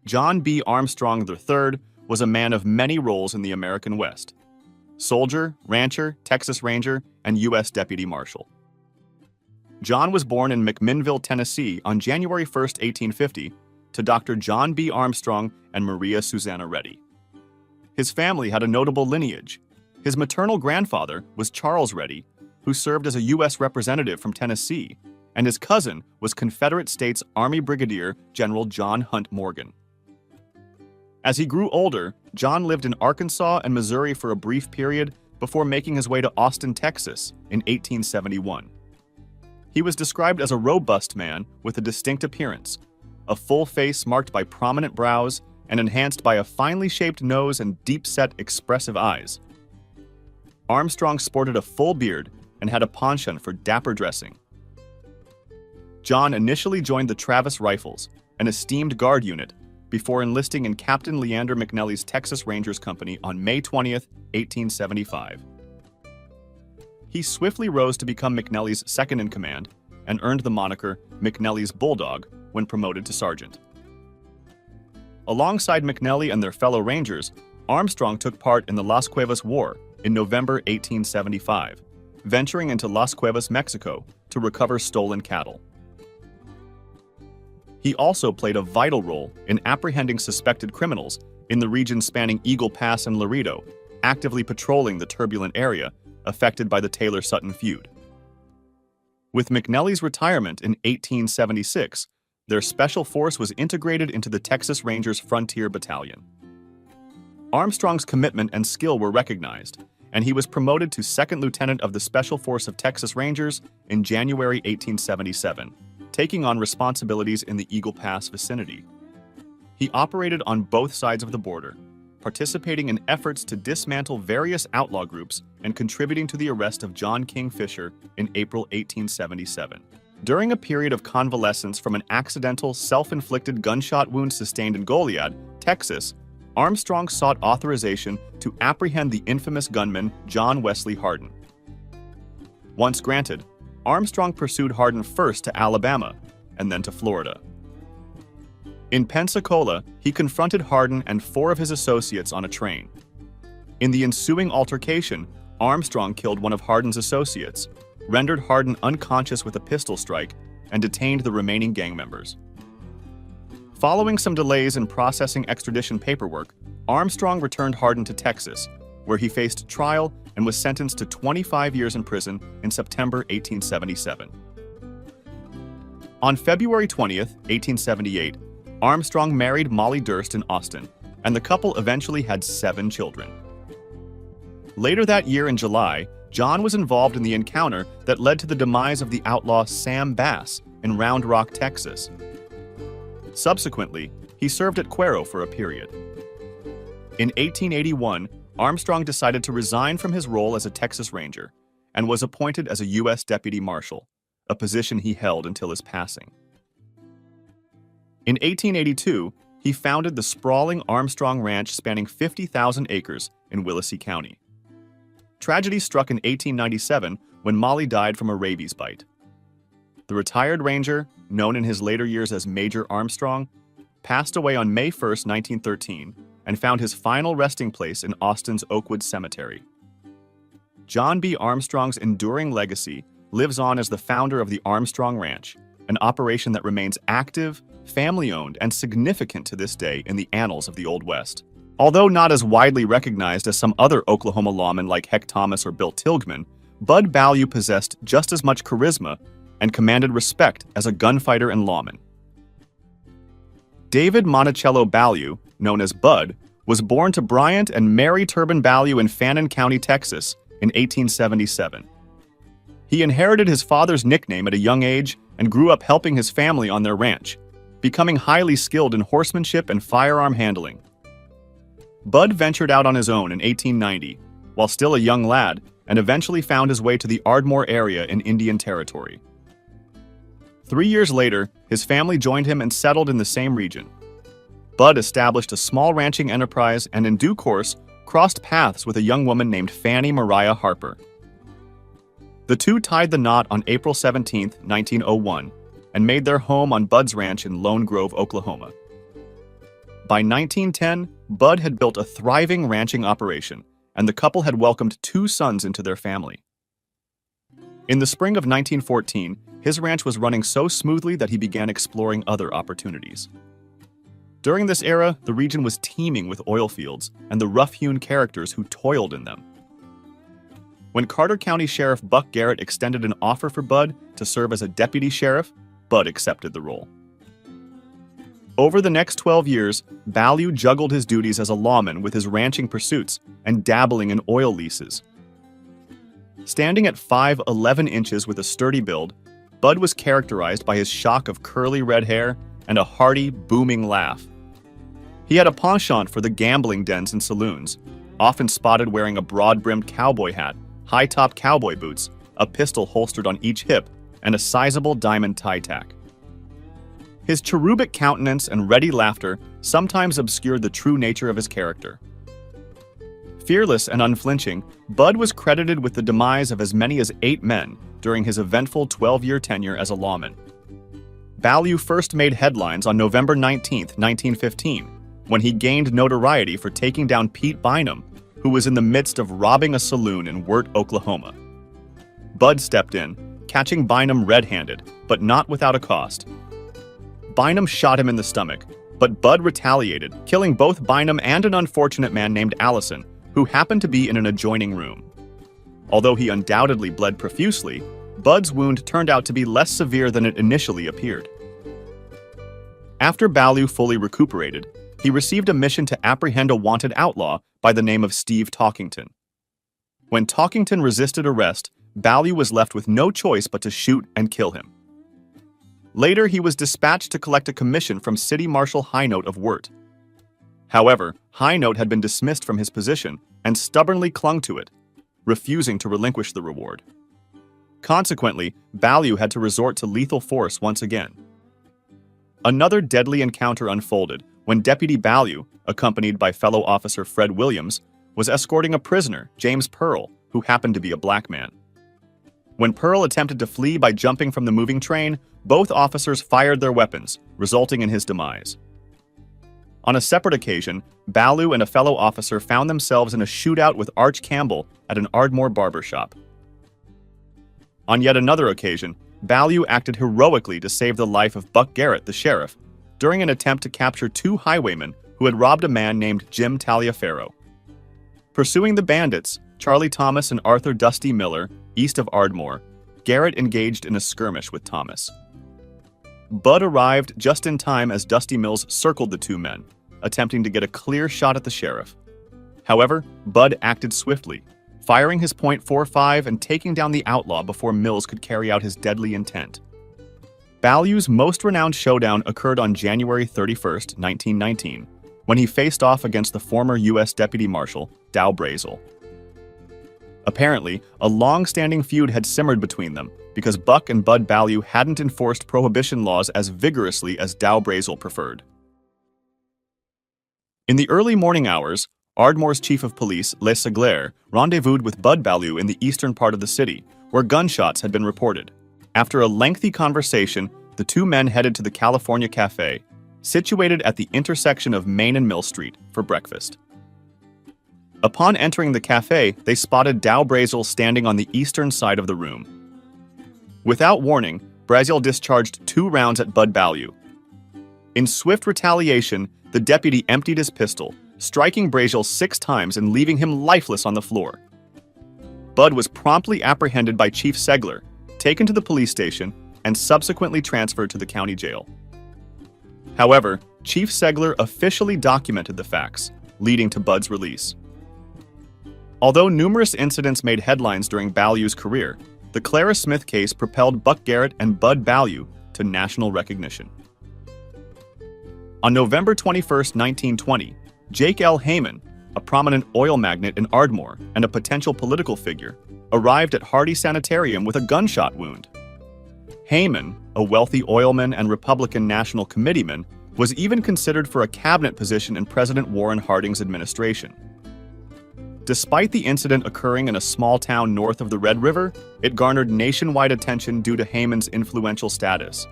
John B. Armstrong III was a man of many roles in the American West: soldier, rancher, Texas Ranger, and U.S. Deputy Marshal. John was born in McMinnville, Tennessee on January 1, 1850, to Dr. John B. Armstrong and Maria Susanna Reddy. His family had a notable lineage. His maternal grandfather was Charles Reddy, who served as a U.S. representative from Tennessee, and his cousin was Confederate States Army Brigadier General John Hunt Morgan. As he grew older, John lived in Arkansas and Missouri for a brief period before making his way to Austin, Texas in 1871. He was described as a robust man with a distinct appearance, a full face marked by prominent brows and enhanced by a finely shaped nose and deep-set, expressive eyes. Armstrong sported a full beard and had a penchant for dapper dressing. John initially joined the Travis Rifles, an esteemed guard unit, before enlisting in Captain Leander McNelly's Texas Rangers Company on May 20, 1875. He swiftly rose to become McNelly's second-in-command and earned the moniker McNelly's Bulldog when promoted to sergeant. Alongside McNelly and their fellow Rangers, Armstrong took part in the Las Cuevas War in November 1875, venturing into Las Cuevas, Mexico, to recover stolen cattle. He also played a vital role in apprehending suspected criminals in the region spanning Eagle Pass and Laredo, actively patrolling the turbulent area affected by the Taylor-Sutton feud. With McNelly's retirement in 1876, their special force was integrated into the Texas Rangers Frontier Battalion. Armstrong's commitment and skill were recognized, and he was promoted to second lieutenant of the Special Force of Texas Rangers in January 1877, taking on responsibilities in the Eagle Pass vicinity. He operated on both sides of the border, participating in efforts to dismantle various outlaw groups and contributing to the arrest of John King Fisher in April 1877. During a period of convalescence from an accidental, self-inflicted gunshot wound sustained in Goliad, Texas, Armstrong sought authorization to apprehend the infamous gunman John Wesley Hardin. Once granted, Armstrong pursued Hardin first to Alabama and then to Florida. In Pensacola, he confronted Hardin and 4 of his associates on a train. In the ensuing altercation, Armstrong killed one of Hardin's associates, rendered Hardin unconscious with a pistol strike, and detained the remaining gang members. Following some delays in processing extradition paperwork, Armstrong returned Hardin to Texas, where he faced trial and was sentenced to 25 years in prison in September 1877. On February 20, 1878, Armstrong married Molly Durst in Austin, and the couple eventually had 7 children. Later that year in July, John was involved in the encounter that led to the demise of the outlaw Sam Bass in Round Rock, Texas. Subsequently, he served at Cuero for a period. In 1881, Armstrong decided to resign from his role as a Texas Ranger and was appointed as a U.S. Deputy Marshal, a position he held until his passing. In 1882, he founded the sprawling Armstrong Ranch spanning 50,000 acres in Willacy County. Tragedy struck in 1897 when Molly died from a rabies bite. The retired ranger, known in his later years as Major Armstrong, passed away on May 1, 1913, and found his final resting place in Austin's Oakwood Cemetery. John B. Armstrong's enduring legacy lives on as the founder of the Armstrong Ranch, an operation that remains active, family-owned, and significant to this day in the annals of the Old West. Although not as widely recognized as some other Oklahoma lawmen like Heck Thomas or Bill Tilghman, Bud Ballou possessed just as much charisma and commanded respect as a gunfighter and lawman. David Monticello Ballou, known as Bud, was born to Bryant and Mary Turbin Ballou in Fannin County, Texas, in 1877. He inherited his father's nickname at a young age and grew up helping his family on their ranch, becoming highly skilled in horsemanship and firearm handling. Bud ventured out on his own in 1890, while still a young lad, and eventually found his way to the Ardmore area in Indian Territory. 3 years later, his family joined him and settled in the same region. Bud established a small ranching enterprise and in due course crossed paths with a young woman named Fanny Mariah Harper. The two tied the knot on April 17, 1901, and made their home on Bud's ranch in Lone Grove, Oklahoma. By 1910, Bud had built a thriving ranching operation, and the couple had welcomed 2 sons into their family. In the spring of 1914, his ranch was running so smoothly that he began exploring other opportunities. During this era, the region was teeming with oil fields and the rough-hewn characters who toiled in them. When Carter County Sheriff Buck Garrett extended an offer for Bud to serve as a deputy sheriff, Bud accepted the role. Over the next 12 years, Ballou juggled his duties as a lawman with his ranching pursuits and dabbling in oil leases. Standing at 5'11" inches with a sturdy build, Bud was characterized by his shock of curly red hair and a hearty, booming laugh. He had a penchant for the gambling dens and saloons, often spotted wearing a broad-brimmed cowboy hat, high-top cowboy boots, a pistol holstered on each hip, and a sizable diamond tie tack. His cherubic countenance and ready laughter sometimes obscured the true nature of his character. Fearless and unflinching, Bud was credited with the demise of as many as 8 men during his eventful 12-year tenure as a lawman. Ballou first made headlines on November 19, 1915, when he gained notoriety for taking down Pete Bynum, who was in the midst of robbing a saloon in Wirt, Oklahoma. Bud stepped in, catching Bynum red-handed, but not without a cost. Bynum shot him in the stomach, but Bud retaliated, killing both Bynum and an unfortunate man named Allison, who happened to be in an adjoining room. Although he undoubtedly bled profusely, Bud's wound turned out to be less severe than it initially appeared. After Ballou fully recuperated, he received a mission to apprehend a wanted outlaw by the name of Steve Talkington. When Talkington resisted arrest, Ballou was left with no choice but to shoot and kill him. Later, he was dispatched to collect a commission from City Marshal Highnote of Wirt. However, Highnote had been dismissed from his position and stubbornly clung to it, refusing to relinquish the reward. Consequently, Ballou had to resort to lethal force once again. Another deadly encounter unfolded when Deputy Ballou, accompanied by fellow officer Fred Williams, was escorting a prisoner, James Pearl, who happened to be a black man. When Pearl attempted to flee by jumping from the moving train, both officers fired their weapons, resulting in his demise. On a separate occasion, Ballou and a fellow officer found themselves in a shootout with Arch Campbell at an Ardmore barber shop. On yet another occasion, Ballou acted heroically to save the life of Buck Garrett, the sheriff, during an attempt to capture 2 highwaymen who had robbed a man named Jim Taliaferro. Pursuing the bandits, Charlie Thomas and Arthur Dusty Miller, east of Ardmore, Garrett engaged in a skirmish with Thomas. Bud arrived just in time as Dusty Mills circled the 2 men, attempting to get a clear shot at the sheriff. However, Bud acted swiftly, firing his .45 and taking down the outlaw before Mills could carry out his deadly intent. Ballou's most renowned showdown occurred on January 31, 1919, when he faced off against the former U.S. Deputy Marshal, Dow Brazel. Apparently, a long-standing feud had simmered between them because Buck and Bud Ballou hadn't enforced prohibition laws as vigorously as Dow Brazel preferred. In the early morning hours, Ardmore's chief of police, Le Seglaire, rendezvoused with Bud Ballou in the eastern part of the city, where gunshots had been reported. After a lengthy conversation, the 2 men headed to the California Cafe, situated at the intersection of Main and Mill Street, for breakfast. Upon entering the cafe, they spotted Dow Brazel standing on the eastern side of the room. Without warning, Brazel discharged 2 rounds at Bud Ballou. In swift retaliation, the deputy emptied his pistol, striking Brazel 6 times and leaving him lifeless on the floor. Bud was promptly apprehended by Chief Segler, taken to the police station, and subsequently transferred to the county jail. However, Chief Segler officially documented the facts, leading to Bud's release. Although numerous incidents made headlines during Ballou's career, the Clara Smith case propelled Buck Garrett and Bud Ballou to national recognition. On November 21, 1920, Jake L. Heyman, a prominent oil magnate in Ardmore and a potential political figure, arrived at Hardy Sanitarium with a gunshot wound. Heyman, a wealthy oilman and Republican National Committeeman, was even considered for a cabinet position in President Warren Harding's administration. Despite the incident occurring in a small town north of the Red River, it garnered nationwide attention due to Heyman's influential status.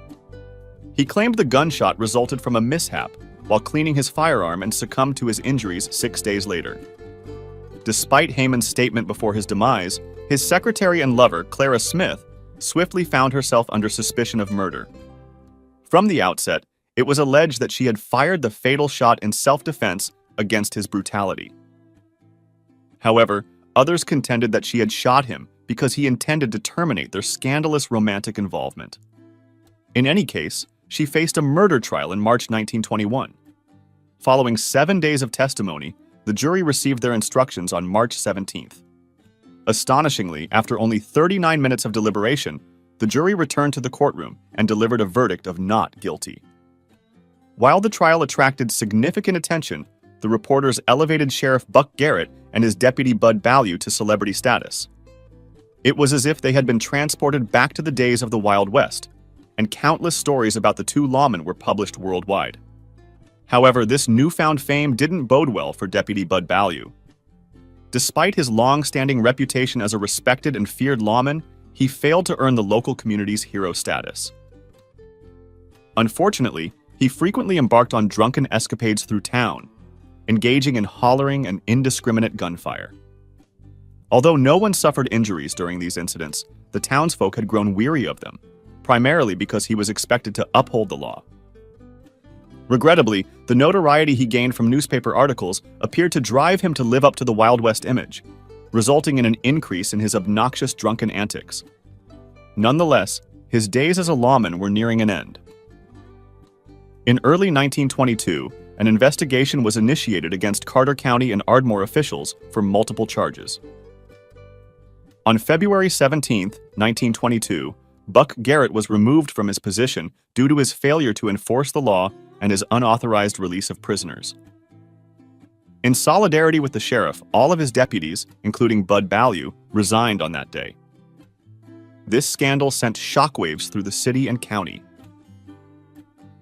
He claimed the gunshot resulted from a mishap, while cleaning his firearm and succumbed to his injuries 6 days later. Despite Heyman's statement before his demise, his secretary and lover, Clara Smith, swiftly found herself under suspicion of murder. From the outset, it was alleged that she had fired the fatal shot in self-defense against his brutality. However, others contended that she had shot him because he intended to terminate their scandalous romantic involvement. In any case, she faced a murder trial in March 1921. Following 7 days of testimony, the jury received their instructions on March 17th. Astonishingly, after only 39 minutes of deliberation, the jury returned to the courtroom and delivered a verdict of not guilty. While the trial attracted significant attention, the reporters elevated Sheriff Buck Garrett and his deputy Bud Ballou to celebrity status. It was as if they had been transported back to the days of the Wild West, and countless stories about the two lawmen were published worldwide. However, this newfound fame didn't bode well for Deputy Bud Ballou. Despite his long-standing reputation as a respected and feared lawman, he failed to earn the local community's hero status. Unfortunately, he frequently embarked on drunken escapades through town, engaging in hollering and indiscriminate gunfire. Although no one suffered injuries during these incidents, the townsfolk had grown weary of them, primarily because he was expected to uphold the law. Regrettably, the notoriety he gained from newspaper articles appeared to drive him to live up to the Wild West image, resulting in an increase in his obnoxious drunken antics. Nonetheless, his days as a lawman were nearing an end. In early 1922, an investigation was initiated against Carter County and Ardmore officials for multiple charges. On February 17, 1922, Buck Garrett was removed from his position due to his failure to enforce the law and his unauthorized release of prisoners. In solidarity with the sheriff, all of his deputies, including Bud Ballou, resigned on that day. This scandal sent shockwaves through the city and county.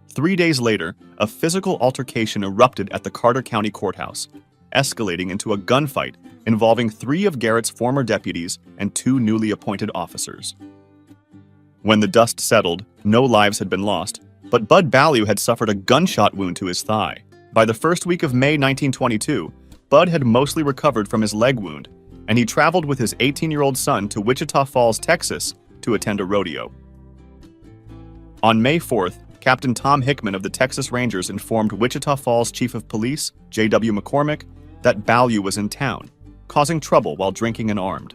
3 days later, a physical altercation erupted at the Carter County Courthouse, escalating into a gunfight involving 3 of Garrett's former deputies and 2 newly appointed officers. When the dust settled, no lives had been lost, but Bud Ballou had suffered a gunshot wound to his thigh. By the first week of May 1922, Bud had mostly recovered from his leg wound, and he traveled with his 18-year-old son to Wichita Falls, Texas, to attend a rodeo. On May 4th, Captain Tom Hickman of the Texas Rangers informed Wichita Falls Chief of Police, J.W. McCormick, that Ballou was in town, causing trouble while drinking and armed.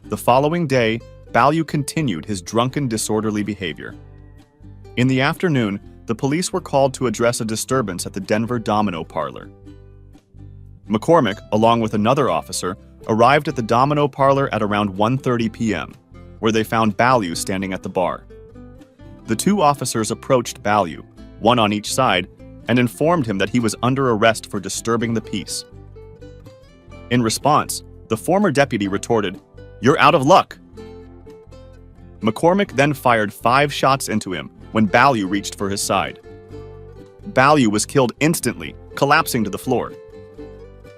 The following day, Ballou continued his drunken, disorderly behavior. In the afternoon, the police were called to address a disturbance at the Denver Domino Parlor. McCormick, along with another officer, arrived at the Domino Parlor at around 1:30 p.m., where they found Ballou standing at the bar. The 2 officers approached Ballou, one on each side, and informed him that he was under arrest for disturbing the peace. In response, the former deputy retorted, "You're out of luck." McCormick then fired 5 shots into him when Ballou reached for his side. Ballou was killed instantly, collapsing to the floor.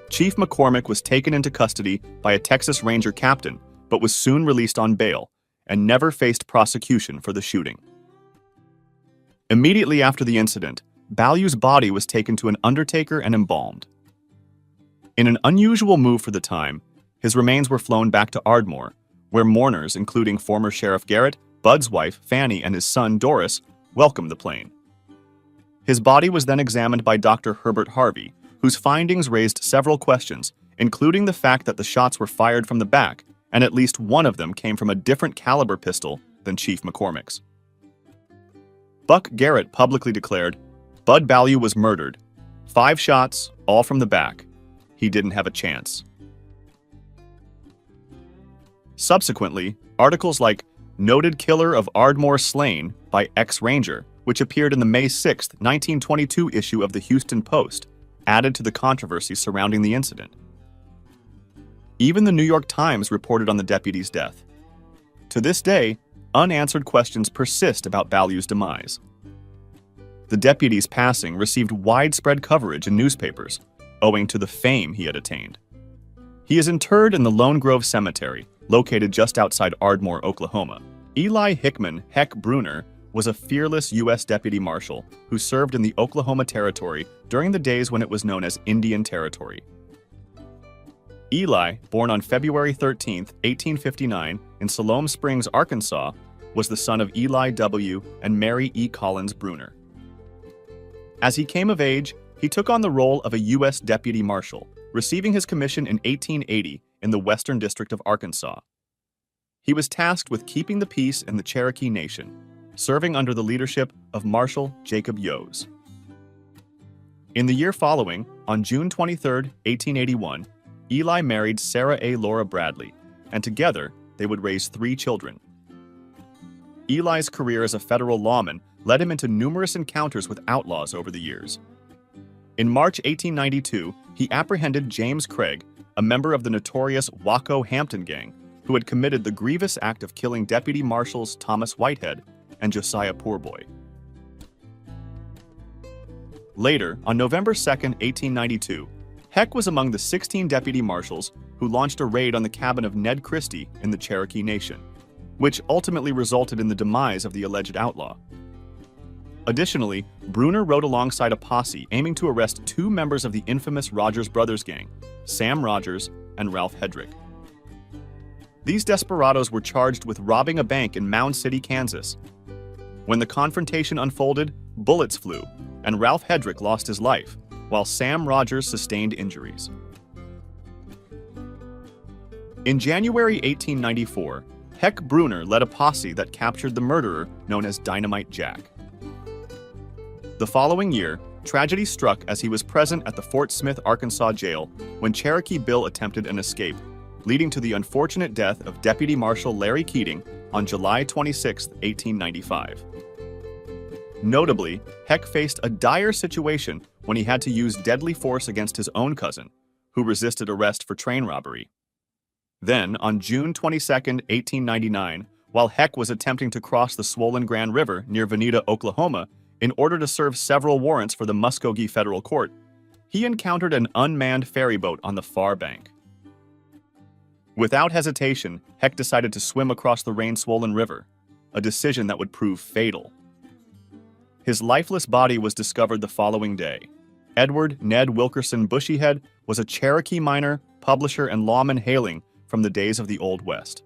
Chief McCormick was taken into custody by a Texas Ranger captain, but was soon released on bail and never faced prosecution for the shooting. Immediately after the incident, Ballou's body was taken to an undertaker and embalmed. In an unusual move for the time, his remains were flown back to Ardmore, where mourners, including former Sheriff Garrett, Bud's wife, Fanny, and his son, Doris, welcomed the plane. His body was then examined by Dr. Herbert Harvey, whose findings raised several questions, including the fact that the shots were fired from the back, and at least one of them came from a different caliber pistol than Chief McCormick's. Buck Garrett publicly declared, "Bud Ballou was murdered. 5 shots, all from the back. He didn't have a chance." Subsequently, articles like "Noted Killer of Ardmore Slain" by ex-Ranger, which appeared in the May 6, 1922 issue of the Houston Post, added to the controversy surrounding the incident. Even the New York Times reported on the deputy's death. To this day, unanswered questions persist about Ballou's demise. The deputy's passing received widespread coverage in newspapers, owing to the fame he had attained. He is interred in the Lone Grove Cemetery, located just outside Ardmore, Oklahoma. Eli Hickman Heck Bruner was a fearless U.S. deputy marshal who served in the Oklahoma Territory during the days when it was known as Indian Territory. Eli, born on February 13, 1859, in Siloam Springs, Arkansas, was the son of Eli W. and Mary E. Collins Bruner. As he came of age, he took on the role of a U.S. deputy marshal, receiving his commission in 1880 in the Western District of Arkansas. He was tasked with keeping the peace in the Cherokee Nation, serving under the leadership of Marshal Jacob Yose. In the year following, on June 23, 1881, Eli married Sarah A. Laura Bradley, and together they would raise 3 children. Eli's career as a federal lawman led him into numerous encounters with outlaws over the years. In March 1892, he apprehended James Craig, a member of the notorious Waco Hampton Gang, who had committed the grievous act of killing Deputy Marshals Thomas Whitehead and Josiah Poorboy. Later, on November 2, 1892, Heck was among the 16 deputy marshals who launched a raid on the cabin of Ned Christie in the Cherokee Nation, which ultimately resulted in the demise of the alleged outlaw. Additionally, Bruner rode alongside a posse aiming to arrest 2 members of the infamous Rogers Brothers gang, Sam Rogers and Ralph Hedrick. These desperados were charged with robbing a bank in Mound City, Kansas. When the confrontation unfolded, bullets flew, and Ralph Hedrick lost his life, while Sam Rogers sustained injuries. In January 1894, Heck Bruner led a posse that captured the murderer known as Dynamite Jack. The following year, tragedy struck as he was present at the Fort Smith, Arkansas jail when Cherokee Bill attempted an escape, leading to the unfortunate death of Deputy Marshal Larry Keating on July 26, 1895. Notably, Heck faced a dire situation when he had to use deadly force against his own cousin, who resisted arrest for train robbery. Then, on June 22, 1899, while Heck was attempting to cross the swollen Grand River near Veneta, Oklahoma, in order to serve several warrants for the Muskogee Federal Court, he encountered an unmanned ferry boat on the far bank. Without hesitation, Heck decided to swim across the rain-swollen river, a decision that would prove fatal. His lifeless body was discovered the following day. Edward Ned Wilkerson Bushyhead was a Cherokee miner, publisher, and lawman hailing from the days of the Old West.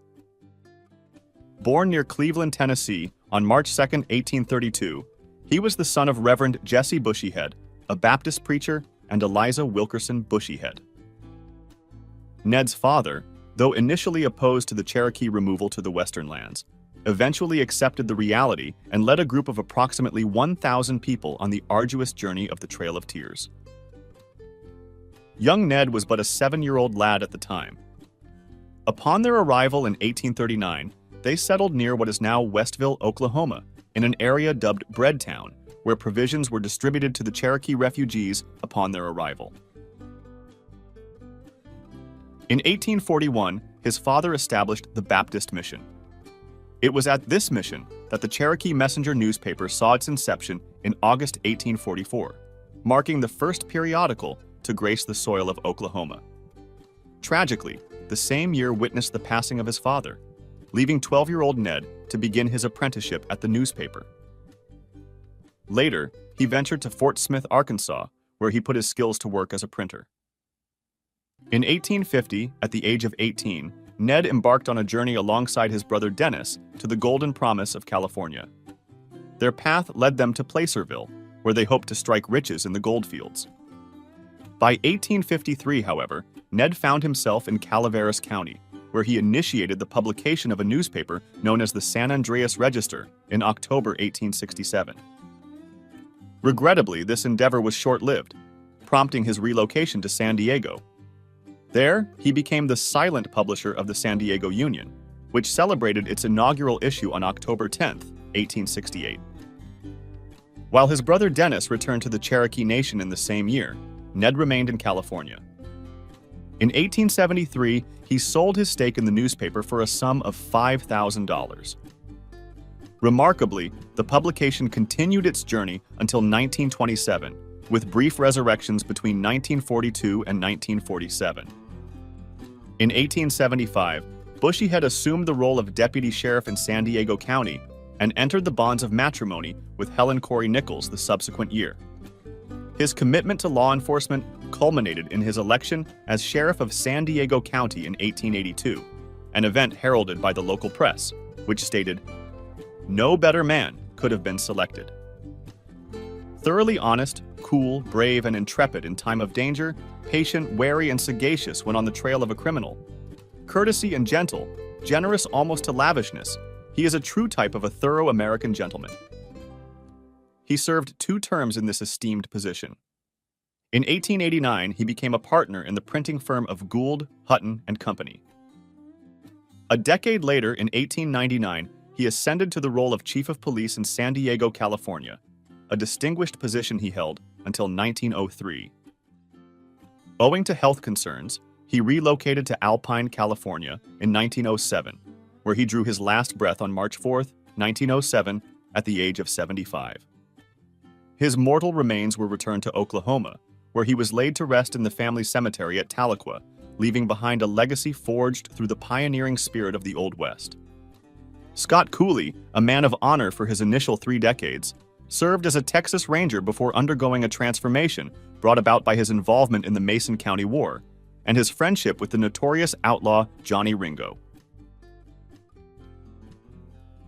Born near Cleveland, Tennessee, on March 2, 1832, he was the son of Reverend Jesse Bushyhead, a Baptist preacher, and Eliza Wilkerson Bushyhead. Ned's father, though initially opposed to the Cherokee removal to the Western lands, eventually accepted the reality and led a group of approximately 1,000 people on the arduous journey of the Trail of Tears. Young Ned was but a 7-year-old lad at the time. Upon their arrival in 1839, they settled near what is now Westville, Oklahoma, in an area dubbed Breadtown, where provisions were distributed to the Cherokee refugees upon their arrival. In 1841, his father established the Baptist Mission. It was at this mission that the Cherokee Messenger newspaper saw its inception in August 1844, marking the first periodical to grace the soil of Oklahoma. Tragically, the same year witnessed the passing of his father, leaving 12-year-old Ned to begin his apprenticeship at the newspaper. Later, he ventured to Fort Smith, Arkansas, where he put his skills to work as a printer. In 1850, at the age of 18, Ned embarked on a journey alongside his brother Dennis to the Golden Promise of California. Their path led them to Placerville, where they hoped to strike riches in the goldfields. By 1853, however, Ned found himself in Calaveras County, where he initiated the publication of a newspaper known as the San Andreas Register in October 1867. Regrettably, this endeavor was short-lived, prompting his relocation to San Diego. There, he became the silent publisher of the San Diego Union, which celebrated its inaugural issue on October 10, 1868. While his brother Dennis returned to the Cherokee Nation in the same year, Ned remained in California. In 1873, he sold his stake in the newspaper for a sum of $5,000. Remarkably, the publication continued its journey until 1927, with brief resurrections between 1942 and 1947. In 1875, Bushyhead assumed the role of deputy sheriff in San Diego County and entered the bonds of matrimony with Helen Corey Nichols the subsequent year. His commitment to law enforcement culminated in his election as sheriff of San Diego County in 1882, an event heralded by the local press, which stated, "No better man could have been selected." Thoroughly honest, cool, brave, and intrepid in time of danger, patient, wary, and sagacious when on the trail of a criminal, courtesy and gentle, generous almost to lavishness, he is a true type of a thorough American gentleman. He served 2 terms in this esteemed position. In 1889, he became a partner in the printing firm of Gould, Hutton and Company. A decade later, in 1899, he ascended to the role of chief of police in San Diego, California, a distinguished position he held until 1903. Owing to health concerns, he relocated to Alpine, California in 1907, where he drew his last breath on March 4, 1907, at the age of 75. His mortal remains were returned to Oklahoma, where he was laid to rest in the family cemetery at Tahlequah, leaving behind a legacy forged through the pioneering spirit of the Old West. Scott Cooley, a man of honor for his initial 3 decades, served as a Texas Ranger before undergoing a transformation brought about by his involvement in the Mason County War and his friendship with the notorious outlaw Johnny Ringo.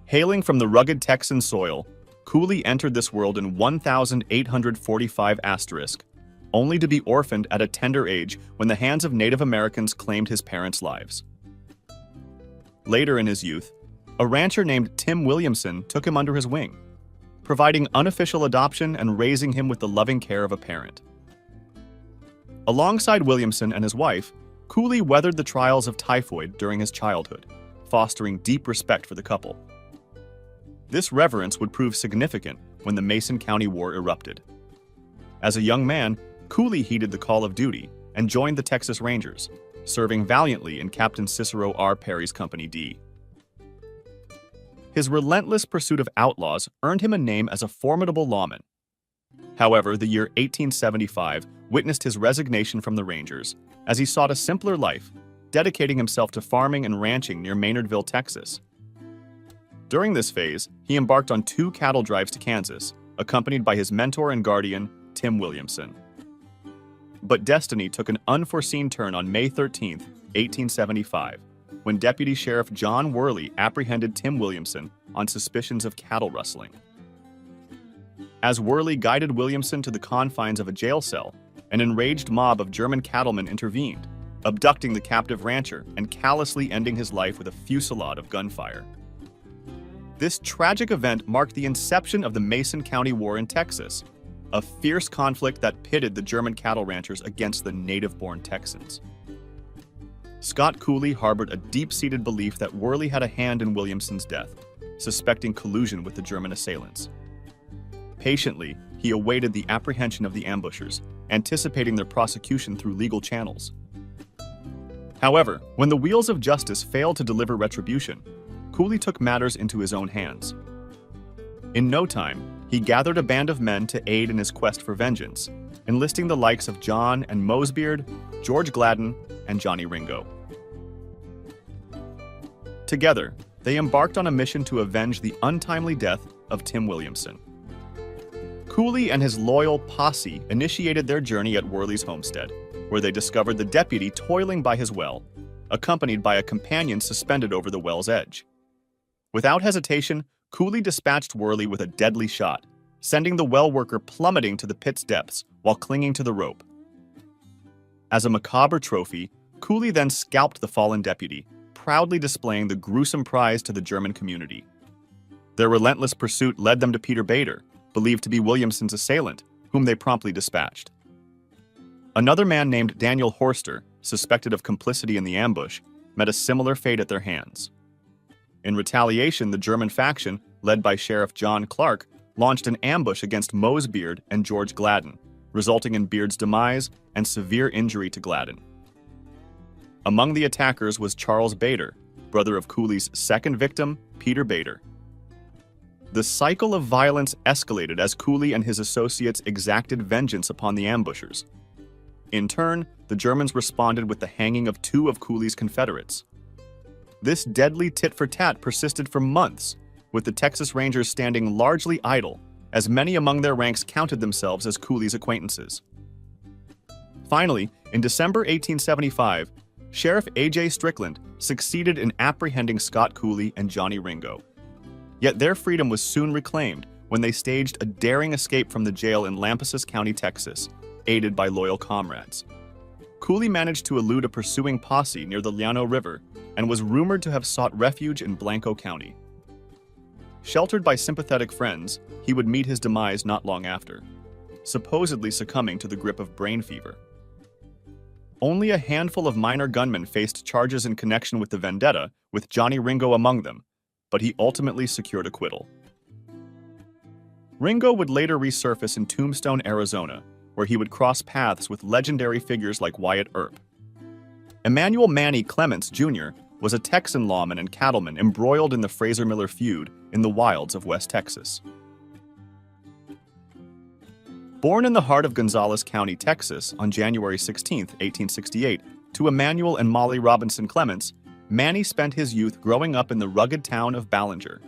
Hailing from the rugged Texan soil, Cooley entered this world in 1845 *, only to be orphaned at a tender age when the hands of Native Americans claimed his parents' lives. Later in his youth, a rancher named Tim Williamson took him under his wing, providing unofficial adoption and raising him with the loving care of a parent. Alongside Williamson and his wife, Cooley weathered the trials of typhoid during his childhood, fostering deep respect for the couple. This reverence would prove significant when the Mason County War erupted. As a young man, Cooley heeded the call of duty and joined the Texas Rangers, serving valiantly in Captain Cicero R. Perry's Company D. His relentless pursuit of outlaws earned him a name as a formidable lawman. However, the year 1875 witnessed his resignation from the Rangers as he sought a simpler life, dedicating himself to farming and ranching near Maynardville, Texas. During this phase, he embarked on 2 cattle drives to Kansas, accompanied by his mentor and guardian, Tim Williamson. But destiny took an unforeseen turn on May 13, 1875, when Deputy Sheriff John Worley apprehended Tim Williamson on suspicions of cattle rustling. As Worley guided Williamson to the confines of a jail cell, an enraged mob of German cattlemen intervened, abducting the captive rancher and callously ending his life with a fusillade of gunfire. This tragic event marked the inception of the Mason County War in Texas, a fierce conflict that pitted the German cattle ranchers against the native-born Texans. Scott Cooley harbored a deep-seated belief that Worley had a hand in Williamson's death, suspecting collusion with the German assailants. Patiently, he awaited the apprehension of the ambushers, anticipating their prosecution through legal channels. However, when the wheels of justice failed to deliver retribution, Cooley took matters into his own hands. In no time, he gathered a band of men to aid in his quest for vengeance, enlisting the likes of John and Mosebeard, George Gladden, and Johnny Ringo. Together, they embarked on a mission to avenge the untimely death of Tim Williamson. Cooley and his loyal posse initiated their journey at Worley's homestead, where they discovered the deputy toiling by his well, accompanied by a companion suspended over the well's edge. Without hesitation, Cooley dispatched Worley with a deadly shot, sending the well worker plummeting to the pit's depths while clinging to the rope. As a macabre trophy, Cooley then scalped the fallen deputy, proudly displaying the gruesome prize to the German community. Their relentless pursuit led them to Peter Bader, believed to be Williamson's assailant, whom they promptly dispatched. Another man named Daniel Horster, suspected of complicity in the ambush, met a similar fate at their hands. In retaliation, the German faction, led by Sheriff John Clark, launched an ambush against Mosebeard and George Gladden, resulting in Beard's demise and severe injury to Gladden. Among the attackers was Charles Bader, brother of Cooley's second victim, Peter Bader. The cycle of violence escalated as Cooley and his associates exacted vengeance upon the ambushers. In turn, the Germans responded with the hanging of 2 of Cooley's Confederates. This deadly tit-for-tat persisted for months, with the Texas Rangers standing largely idle, as many among their ranks counted themselves as Cooley's acquaintances. Finally, in December 1875, Sheriff A.J. Strickland succeeded in apprehending Scott Cooley and Johnny Ringo. Yet their freedom was soon reclaimed when they staged a daring escape from the jail in Lampasas County, Texas, aided by loyal comrades. Cooley managed to elude a pursuing posse near the Llano River and was rumored to have sought refuge in Blanco County. Sheltered by sympathetic friends, he would meet his demise not long after, supposedly succumbing to the grip of brain fever. Only a handful of minor gunmen faced charges in connection with the vendetta, with Johnny Ringo among them, but he ultimately secured acquittal. Ringo would later resurface in Tombstone, Arizona, where he would cross paths with legendary figures like Wyatt Earp. Emmanuel Manny Clements, Jr. was a Texan lawman and cattleman embroiled in the Fraser-Miller feud in the wilds of West Texas. Born in the heart of Gonzales County, Texas, on January 16, 1868, to Emmanuel and Molly Robinson Clements, Manny spent his youth growing up in the rugged town of Ballinger.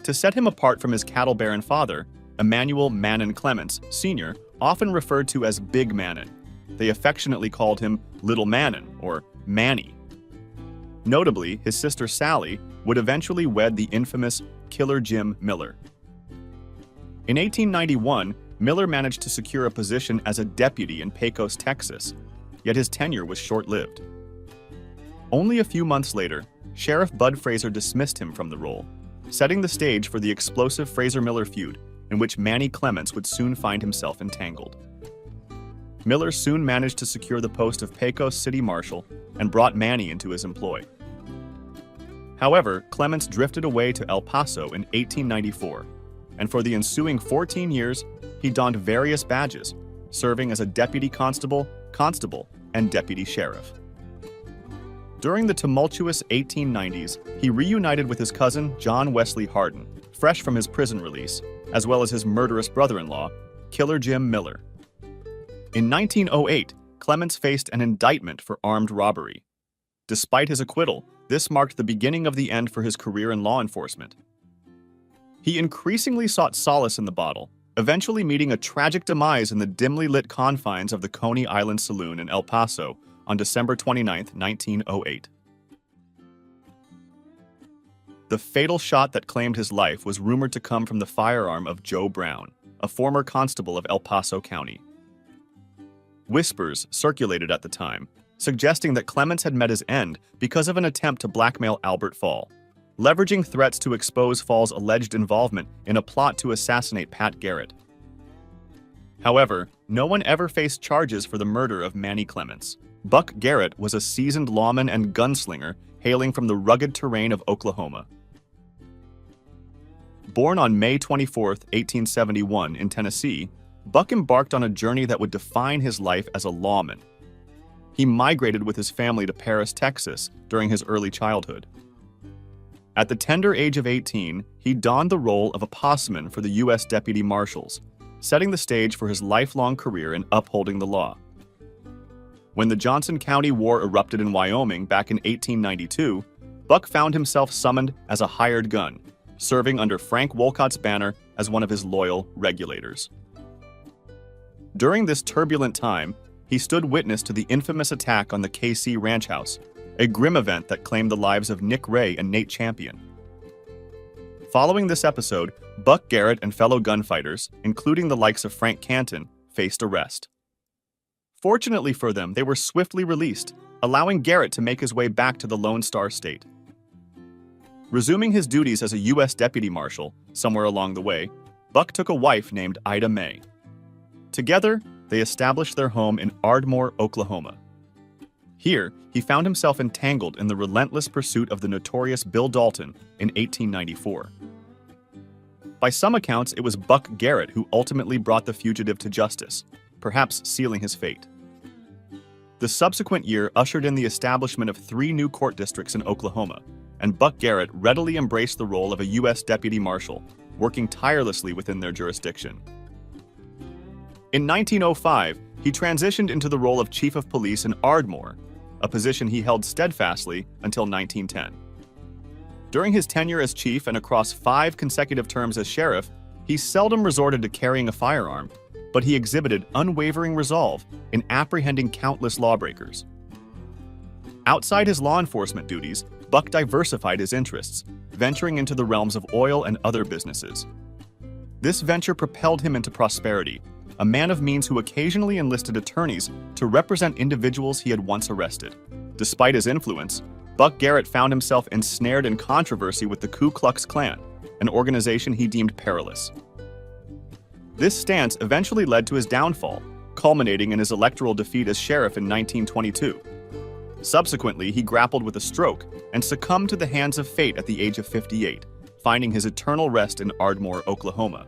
To set him apart from his cattle-baron father, Emmanuel Mannon Clements, Sr., often referred to as Big Mannon. They affectionately called him Little Mannon, or Manny. Notably, his sister Sally would eventually wed the infamous Killer Jim Miller. In 1891, Miller managed to secure a position as a deputy in Pecos, Texas, yet his tenure was short-lived. Only a few months later, Sheriff Bud Fraser dismissed him from the role, setting the stage for the explosive Fraser-Miller feud, in which Manny Clements would soon find himself entangled. Miller soon managed to secure the post of Pecos City Marshal and brought Manny into his employ. However, Clements drifted away to El Paso in 1894, and for the ensuing 14 years, he donned various badges, serving as a deputy constable, and deputy sheriff. During the tumultuous 1890s, he reunited with his cousin John Wesley Hardin, fresh from his prison release, as well as his murderous brother-in-law, Killer Jim Miller. In 1908, Clements faced an indictment for armed robbery. Despite his acquittal, this marked the beginning of the end for his career in law enforcement. He increasingly sought solace in the bottle, eventually meeting a tragic demise in the dimly lit confines of the Coney Island Saloon in El Paso on December 29, 1908. The fatal shot that claimed his life was rumored to come from the firearm of Joe Brown, a former constable of El Paso County. Whispers circulated at the time, suggesting that Clements had met his end because of an attempt to blackmail Albert Fall, leveraging threats to expose Fall's alleged involvement in a plot to assassinate Pat Garrett. However, no one ever faced charges for the murder of Manny Clements. Buck Garrett was a seasoned lawman and gunslinger hailing from the rugged terrain of Oklahoma. Born on May 24, 1871, in Tennessee, Buck embarked on a journey that would define his life as a lawman. He migrated with his family to Paris, Texas, during his early childhood. At the tender age of 18, he donned the role of a postman for the U.S. Deputy Marshals, setting the stage for his lifelong career in upholding the law. When the Johnson County War erupted in Wyoming back in 1892, Buck found himself summoned as a hired gun, serving under Frank Wolcott's banner as one of his loyal regulators. During this turbulent time, he stood witness to the infamous attack on the KC Ranch House, a grim event that claimed the lives of Nick Ray and Nate Champion. Following this episode, Buck Garrett and fellow gunfighters, including the likes of Frank Canton, faced arrest. Fortunately for them, they were swiftly released, allowing Garrett to make his way back to the Lone Star State. Resuming his duties as a U.S. Deputy Marshal, somewhere along the way, Buck took a wife named Ida May. Together, they established their home in Ardmore, Oklahoma. Here, he found himself entangled in the relentless pursuit of the notorious Bill Dalton in 1894. By some accounts, it was Buck Garrett who ultimately brought the fugitive to justice, perhaps sealing his fate. The subsequent year ushered in the establishment of 3 new court districts in Oklahoma, and Buck Garrett readily embraced the role of a U.S. Deputy Marshal, working tirelessly within their jurisdiction. In 1905, he transitioned into the role of Chief of Police in Ardmore, a position he held steadfastly until 1910. During his tenure as chief and across 5 consecutive terms as sheriff, he seldom resorted to carrying a firearm, but he exhibited unwavering resolve in apprehending countless lawbreakers. Outside his law enforcement duties, Buck diversified his interests, venturing into the realms of oil and other businesses. This venture propelled him into prosperity, a man of means who occasionally enlisted attorneys to represent individuals he had once arrested. Despite his influence, Buck Garrett found himself ensnared in controversy with the Ku Klux Klan, an organization he deemed perilous. This stance eventually led to his downfall, culminating in his electoral defeat as sheriff in 1922. Subsequently, he grappled with a stroke and succumbed to the hands of fate at the age of 58, finding his eternal rest in Ardmore, Oklahoma.